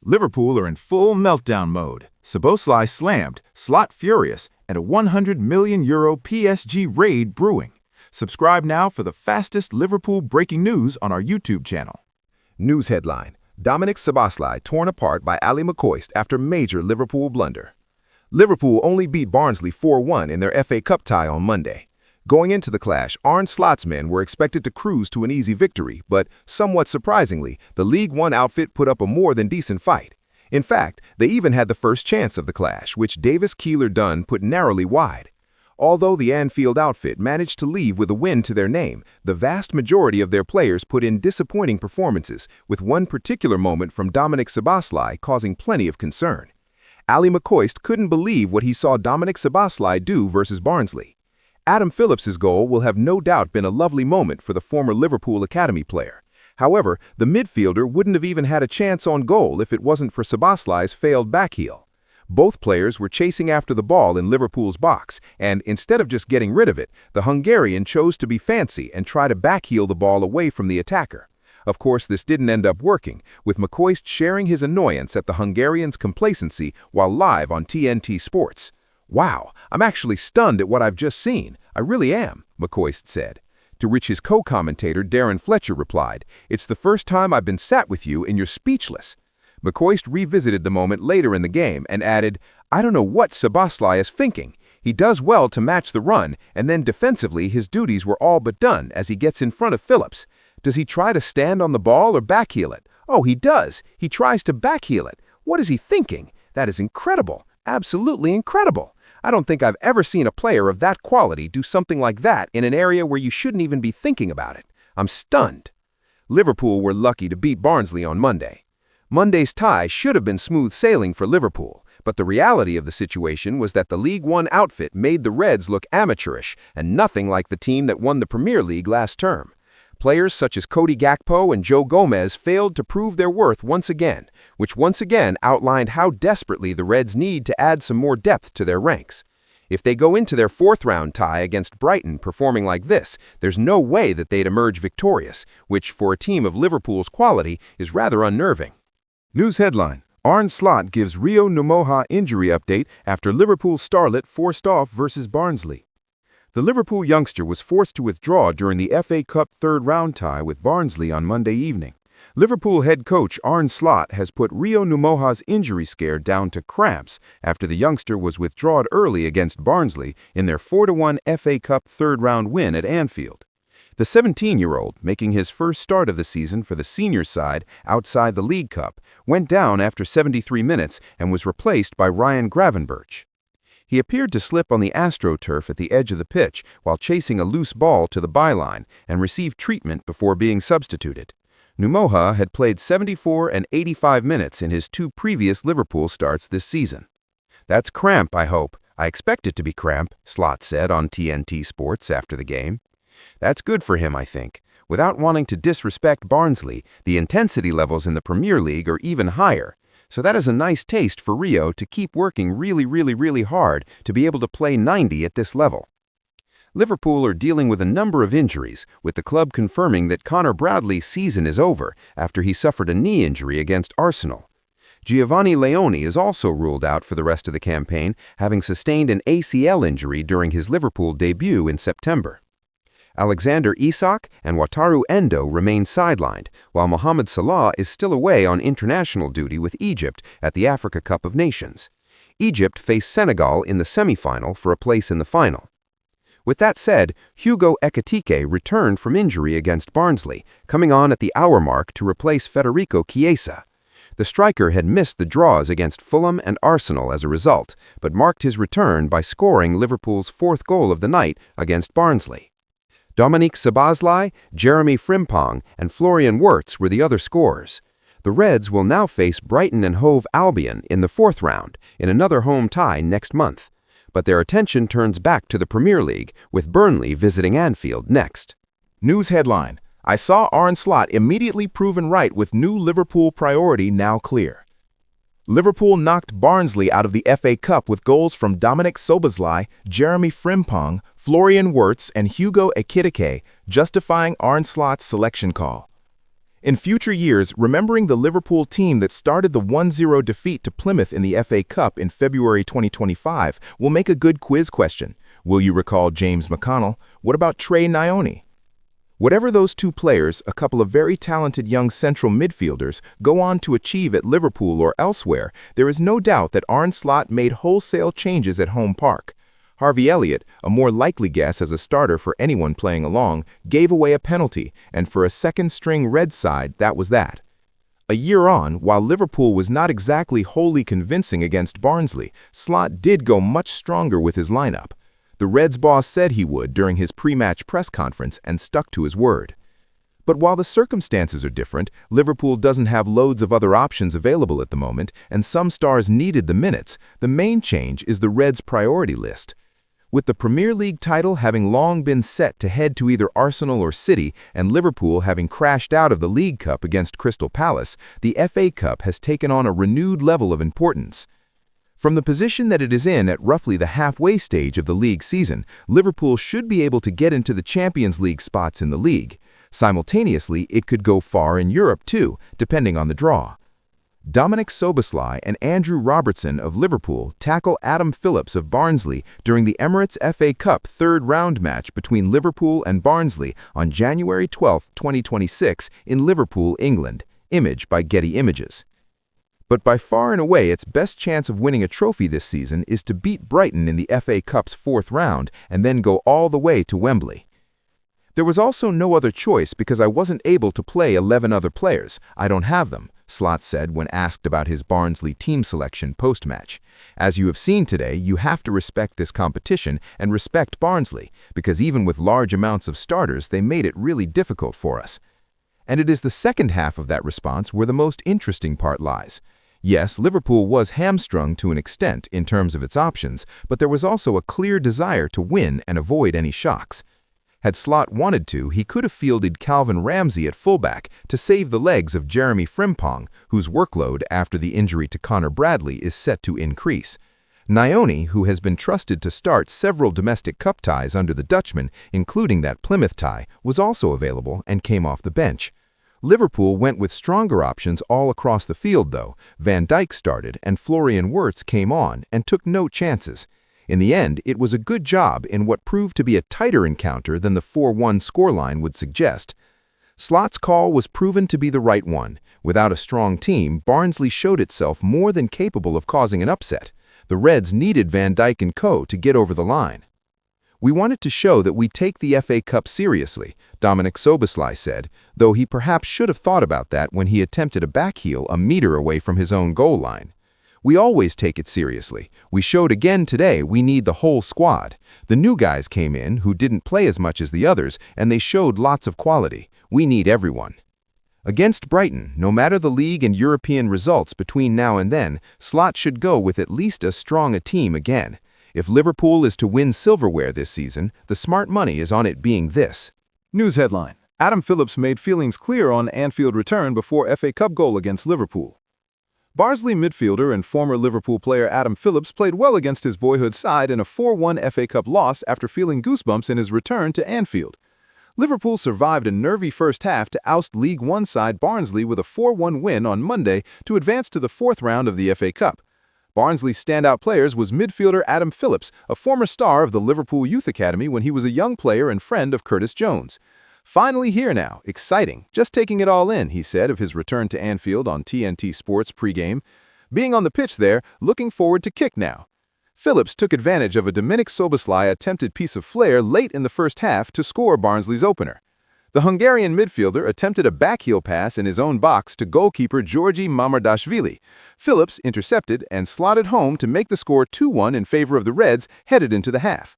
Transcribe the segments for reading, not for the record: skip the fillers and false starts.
Liverpool are in full meltdown mode. Szoboszlai slammed, Slot furious, and a €100 million PSG raid brewing. Subscribe now for the fastest Liverpool breaking news on our YouTube channel. News headline: Dominik Szoboszlai torn apart by Ally McCoist after major Liverpool blunder. Liverpool only beat Barnsley 4-1 in their FA Cup tie on Monday. Going into the clash, Arne Slot's men were expected to cruise to an easy victory, but somewhat surprisingly, the League One outfit put up a more than decent fight. In fact, they even had the first chance of the clash, which Davis Keeler-Dunn put narrowly wide. Although the Anfield outfit managed to leave with a win to their name, the vast majority of their players put in disappointing performances, with one particular moment from Dominik Szoboszlai causing plenty of concern. Ally McCoist couldn't believe what he saw Dominik Szoboszlai do versus Barnsley. Adam Phillips's goal will have no doubt been a lovely moment for the former Liverpool Academy player. However, the midfielder wouldn't have even had a chance on goal if it wasn't for Szoboszlai's failed backheel. Both players were chasing after the ball in Liverpool's box, and instead of just getting rid of it, the Hungarian chose to be fancy and try to backheel the ball away from the attacker. Of course, this didn't end up working, with McCoist sharing his annoyance at the Hungarian's complacency while live on TNT Sports. "Wow, I'm actually stunned at what I've just seen. I really am," McCoist said. To which his co-commentator Darren Fletcher replied, "It's the first time I've been sat with you and you're speechless." McCoist revisited the moment later in the game and added, "I don't know what Szoboszlai is thinking. He does well to match the run, and then defensively his duties were all but done as he gets in front of Phillips. Does he try to stand on the ball or backheel it? Oh, he does. He tries to backheel it. What is he thinking? That is incredible. Absolutely incredible. I don't think I've ever seen a player of that quality do something like that in an area where you shouldn't even be thinking about it. I'm stunned." Liverpool were lucky to beat Barnsley on Monday. Monday's tie should have been smooth sailing for Liverpool, but the reality of the situation was that the League One outfit made the Reds look amateurish and nothing like the team that won the Premier League last term. Players such as Cody Gakpo and Joe Gomez failed to prove their worth once again, which once again outlined how desperately the Reds need to add some more depth to their ranks. If they go into their fourth-round tie against Brighton performing like this, there's no way that they'd emerge victorious, which for a team of Liverpool's quality is rather unnerving. News headline: Arne Slot gives Rio Nguhoma injury update after Liverpool starlet forced off versus Barnsley. The Liverpool youngster was forced to withdraw during the FA Cup third-round tie with Barnsley on Monday evening. Liverpool head coach Arne Slot has put Rio Nguhoma's injury scare down to cramps after the youngster was withdrawn early against Barnsley in their 4-1 FA Cup third-round win at Anfield. The 17-year-old, making his first start of the season for the senior side outside the League Cup, went down after 73 minutes and was replaced by Ryan Gravenberch. He appeared to slip on the AstroTurf at the edge of the pitch while chasing a loose ball to the byline and received treatment before being substituted. Nguhoma had played 74 and 85 minutes in his two previous Liverpool starts this season. "That's cramp, I hope. I expect it to be cramp," Slot said on TNT Sports after the game. "That's good for him, I think. Without wanting to disrespect Barnsley, the intensity levels in the Premier League are even higher. So that is a nice taste for Rio to keep working really hard to be able to play 90 at this level." Liverpool are dealing with a number of injuries, with the club confirming that Connor Bradley's season is over after he suffered a knee injury against Arsenal. Giovanni Leone is also ruled out for the rest of the campaign, having sustained an ACL injury during his Liverpool debut in September. Alexander Isak and Wataru Endo remain sidelined, while Mohamed Salah is still away on international duty with Egypt at the Africa Cup of Nations. Egypt faced Senegal in the semi-final for a place in the final. With that said, Hugo Ekitike returned from injury against Barnsley, coming on at the hour mark to replace Federico Chiesa. The striker had missed the draws against Fulham and Arsenal as a result, but marked his return by scoring Liverpool's fourth goal of the night against Barnsley. Dominik Szoboszlai, Jeremy Frimpong, and Florian Wirtz were the other scorers. The Reds will now face Brighton and Hove Albion in the fourth round, in another home tie next month. But their attention turns back to the Premier League, with Burnley visiting Anfield next. News headline: I saw Arne Slot immediately proven right with new Liverpool priority now clear. Liverpool knocked Barnsley out of the FA Cup with goals from Dominik Szoboszlai, Jeremy Frimpong, Florian Wirtz, and Hugo Ekitike, justifying Arne Slot's selection call. In future years, remembering the Liverpool team that started the 1-0 defeat to Plymouth in the FA Cup in February 2025 will make a good quiz question. Will you recall James McConnell? What about Trey Nyoni? Whatever those two players, a couple of very talented young central midfielders, go on to achieve at Liverpool or elsewhere, there is no doubt that Arne Slot made wholesale changes at home park. Harvey Elliott, a more likely guess as a starter for anyone playing along, gave away a penalty, and for a second-string Red side, that was that. A year on, while Liverpool was not exactly wholly convincing against Barnsley, Slot did go much stronger with his lineup. The Reds boss said he would during his pre-match press conference and stuck to his word. But while the circumstances are different, Liverpool doesn't have loads of other options available at the moment, and some stars needed the minutes, the main change is the Reds' priority list. With the Premier League title having long been set to head to either Arsenal or City, and Liverpool having crashed out of the League Cup against Crystal Palace, the FA Cup has taken on a renewed level of importance. From the position that it is in at roughly the halfway stage of the league season, Liverpool should be able to get into the Champions League spots in the league. Simultaneously, it could go far in Europe too, depending on the draw. Dominik Szoboszlai and Andrew Robertson of Liverpool tackle Adam Phillips of Barnsley during the Emirates FA Cup third-round match between Liverpool and Barnsley on January 12, 2026 in Liverpool, England. Image by Getty Images. But by far and away its best chance of winning a trophy this season is to beat Brighton in the FA Cup's fourth round and then go all the way to Wembley. There was also no other choice because I wasn't able to play 11 other players. I don't have them, Slot said when asked about his Barnsley team selection post-match. As you have seen today, you have to respect this competition and respect Barnsley, because even with large amounts of starters, they made it really difficult for us. And it is the second half of that response where the most interesting part lies. Yes, Liverpool was hamstrung to an extent in terms of its options, but there was also a clear desire to win and avoid any shocks. Had Slot wanted to, he could have fielded Calvin Ramsey at fullback to save the legs of Jeremy Frimpong, whose workload after the injury to Connor Bradley is set to increase. Nyoni, who has been trusted to start several domestic cup ties under the Dutchman, including that Plymouth tie, was also available and came off the bench. Liverpool went with stronger options all across the field, though. Van Dijk started, and Florian Wirtz came on and took no chances. In the end, it was a good job in what proved to be a tighter encounter than the 4-1 scoreline would suggest. Slot's call was proven to be the right one. Without a strong team, Barnsley showed itself more than capable of causing an upset. The Reds needed Van Dijk and co. to get over the line. We wanted to show that we take the FA Cup seriously, Dominik Szoboszlai said, though he perhaps should have thought about that when he attempted a backheel a meter away from his own goal line. We always take it seriously. We showed again today we need the whole squad. The new guys came in who didn't play as much as the others, and they showed lots of quality. We need everyone. Against Brighton, no matter the league and European results between now and then, Slot should go with at least as strong a team again. If Liverpool is to win silverware this season, the smart money is on it being this. News headline: Adam Phillips made feelings clear on Anfield return before FA Cup goal against Liverpool. Barnsley midfielder and former Liverpool player Adam Phillips played well against his boyhood side in a 4-1 FA Cup loss after feeling goosebumps in his return to Anfield. Liverpool survived a nervy first half to oust League One side Barnsley with a 4-1 win on Monday to advance to the fourth round of the FA Cup. Barnsley's standout players was midfielder Adam Phillips, a former star of the Liverpool Youth Academy when he was a young player and friend of Curtis Jones. "Finally here now, exciting, just taking it all in," he said of his return to Anfield on TNT Sports pregame. "Being on the pitch there, looking forward to kick now." Phillips took advantage of a Dominik Szoboszlai attempted piece of flair late in the first half to score Barnsley's opener. The Hungarian midfielder attempted a backheel pass in his own box to goalkeeper Georgi Mamardashvili. Phillips intercepted and slotted home to make the score 2-1 in favor of the Reds headed into the half.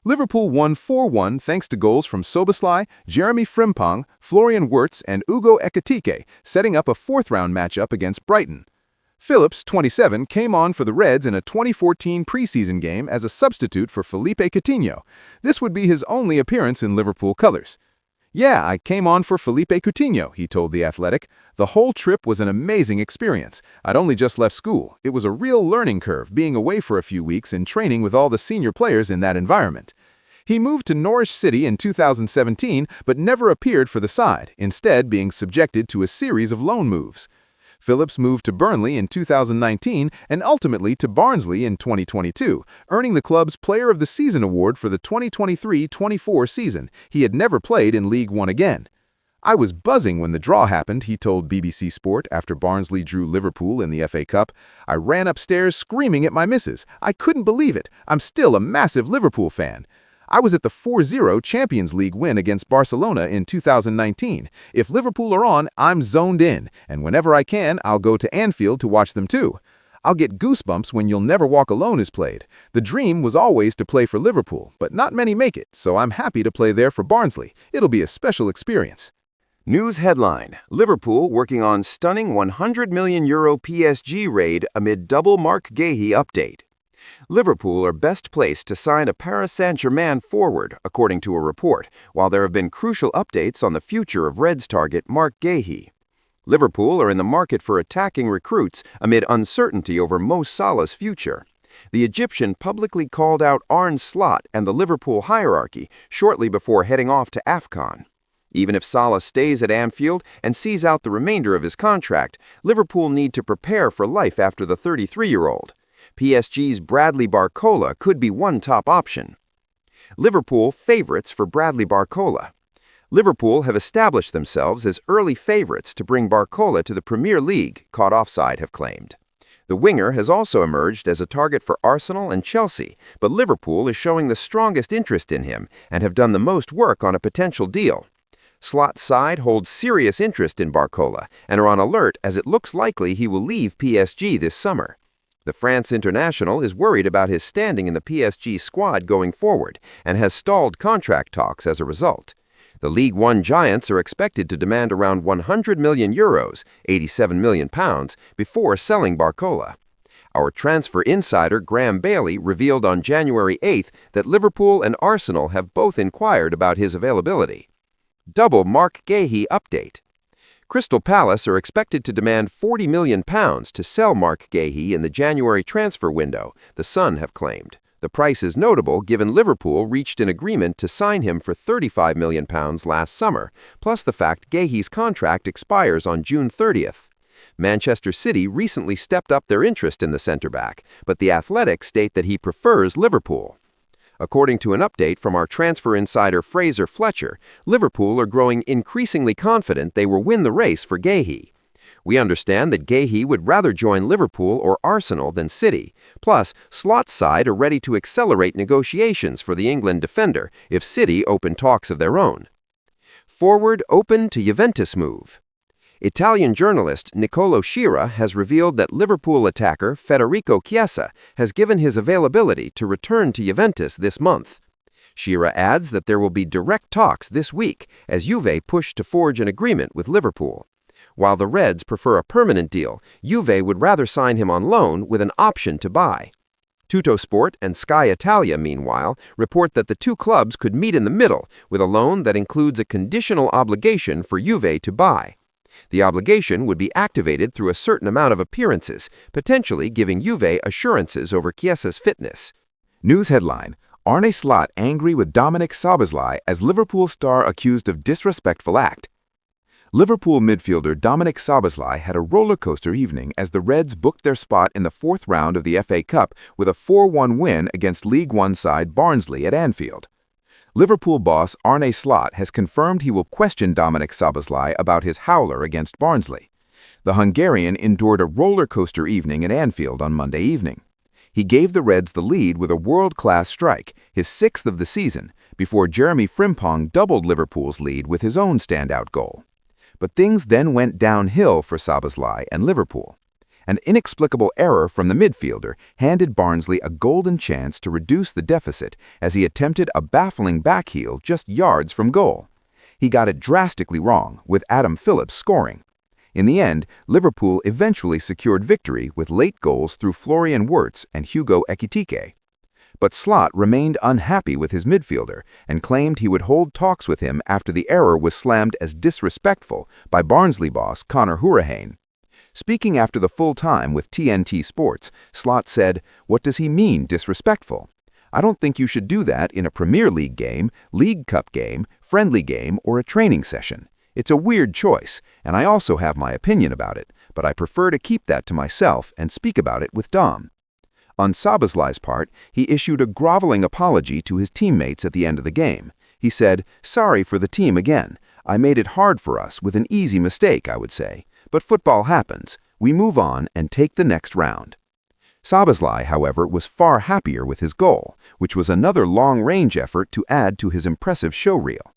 Liverpool won 4-1 thanks to goals from Szoboszlai, Jeremy Frimpong, Florian Wirtz, and Ugo Ekitike, setting up a fourth-round matchup against Brighton. Phillips, 27, came on for the Reds in a 2014 preseason game as a substitute for Felipe Coutinho. This would be his only appearance in Liverpool colors. "Yeah, I came on for Felipe Coutinho," he told The Athletic. "The whole trip was an amazing experience. I'd only just left school. It was a real learning curve being away for a few weeks and training with all the senior players in that environment." He moved to Norwich City in 2017 but never appeared for the side, instead being subjected to a series of loan moves. Phillips moved to Burnley in 2019 and ultimately to Barnsley in 2022, earning the club's Player of the Season award for the 2023-24 season. He had never played in League One again. "I was buzzing when the draw happened," he told BBC Sport after Barnsley drew Liverpool in the FA Cup. "I ran upstairs screaming at my missus. I couldn't believe it. I'm still a massive Liverpool fan. I was at the 4-0 Champions League win against Barcelona in 2019. If Liverpool are on, I'm zoned in, and whenever I can, I'll go to Anfield to watch them too. I'll get goosebumps when You'll Never Walk Alone is played. The dream was always to play for Liverpool, but not many make it, so I'm happy to play there for Barnsley. It'll be a special experience." News headline: Liverpool working on stunning €100 million PSG raid amid double Marc Guehi update. Liverpool are best placed to sign a Paris Saint-Germain forward, according to a report, while there have been crucial updates on the future of Reds target Marc Guehi. Liverpool are in the market for attacking recruits amid uncertainty over Mo Salah's future. The Egyptian publicly called out Arne Slot and the Liverpool hierarchy shortly before heading off to AFCON. Even if Salah stays at Anfield and sees out the remainder of his contract, Liverpool need to prepare for life after the 33-year-old. PSG's Bradley Barcola could be one top option. Liverpool favorites for Bradley Barcola. Liverpool have established themselves as early favorites to bring Barcola to the Premier League, Caught Offside have claimed. The winger has also emerged as a target for Arsenal and Chelsea, but Liverpool is showing the strongest interest in him and have done the most work on a potential deal. Slot's side holds serious interest in Barcola and are on alert as it looks likely he will leave PSG this summer. The France international is worried about his standing in the PSG squad going forward and has stalled contract talks as a result. The League One giants are expected to demand around €100 million, £87 million, before selling Barcola. Our transfer insider Graham Bailey revealed on January 8th that Liverpool and Arsenal have both inquired about his availability. Double Marc Guehi update. Crystal Palace are expected to demand £40 million to sell Marc Guehi in the January transfer window, the Sun have claimed. The price is notable given Liverpool reached an agreement to sign him for £35 million last summer, plus the fact Guehi's contract expires on June 30th. Manchester City recently stepped up their interest in the centre-back, but The Athletic state that he prefers Liverpool. According to an update from our transfer insider Fraser Fletcher, Liverpool are growing increasingly confident they will win the race for Guehi. We understand that Guehi would rather join Liverpool or Arsenal than City. Plus, Slot's side are ready to accelerate negotiations for the England defender if City open talks of their own. Forward open to Juventus move. Italian journalist Niccolò Schira has revealed that Liverpool attacker Federico Chiesa has given his availability to return to Juventus this month. Schira adds that there will be direct talks this week as Juve push to forge an agreement with Liverpool. While the Reds prefer a permanent deal, Juve would rather sign him on loan with an option to buy. Tuttosport and Sky Italia, meanwhile, report that the two clubs could meet in the middle with a loan that includes a conditional obligation for Juve to buy. The obligation would be activated through a certain amount of appearances, potentially giving Juve assurances over Chiesa's fitness. News headline: Arne Slot angry with Dominik Szoboszlai as Liverpool star accused of disrespectful act. Liverpool midfielder Dominik Szoboszlai had a roller coaster evening as the Reds booked their spot in the fourth round of the FA Cup with a 4-1 win against League One side Barnsley at Anfield. Liverpool boss Arne Slot has confirmed he will question Dominik Szoboszlai about his howler against Barnsley. The Hungarian endured a roller coaster evening at Anfield on Monday evening. He gave the Reds the lead with a world-class strike, his sixth of the season, before Jeremy Frimpong doubled Liverpool's lead with his own standout goal. But things then went downhill for Szoboszlai and Liverpool. An inexplicable error from the midfielder handed Barnsley a golden chance to reduce the deficit as he attempted a baffling backheel just yards from goal. He got it drastically wrong, with Adam Phillips scoring. In the end, Liverpool eventually secured victory with late goals through Florian Wirtz and Hugo Ekitike. But Slot remained unhappy with his midfielder and claimed he would hold talks with him after the error was slammed as disrespectful by Barnsley boss Conor Hourihane. Speaking after the full time with TNT Sports, Slot said, "What does he mean, disrespectful? I don't think you should do that in a Premier League game, League Cup game, friendly game, or a training session. It's a weird choice, and I also have my opinion about it, but I prefer to keep that to myself and speak about it with Dom. On Szoboszlai's part, he issued a groveling apology to his teammates at the end of the game. He said, "Sorry for the team again. I made it hard for us with an easy mistake, I would say. But football happens. We move on and take the next round." Szoboszlai, however, was far happier with his goal, which was another long-range effort to add to his impressive showreel.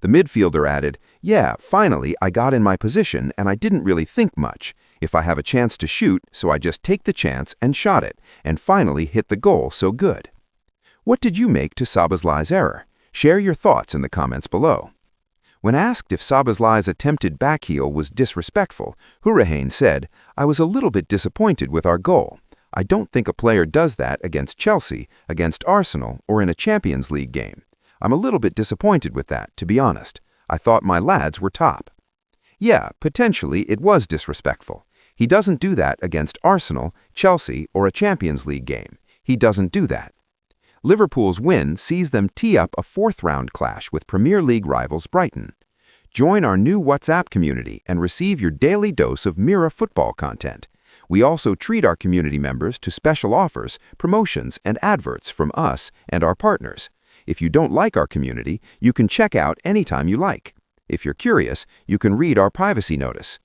The midfielder added, "Yeah, finally I got in my position and I didn't really think much. If I have a chance to shoot, so I just take the chance and shot it, and finally hit the goal so good." What did you make to Szoboszlai's error? Share your thoughts in the comments below. When asked if Szoboszlai's attempted backheel was disrespectful, Hourihane said, "I was a little bit disappointed with our goal. I don't think a player does that against Chelsea, against Arsenal, or in a Champions League game. I'm a little bit disappointed with that, to be honest. I thought my lads were top." Yeah, potentially it was disrespectful. He doesn't do that against Arsenal, Chelsea, or a Champions League game. He doesn't do that. Liverpool's win sees them tee up a fourth-round clash with Premier League rivals Brighton. Join our new WhatsApp community and receive your daily dose of Mira football content. We also treat our community members to special offers, promotions, and adverts from us and our partners. If you don't like our community, you can check out anytime you like. If you're curious, you can read our privacy notice.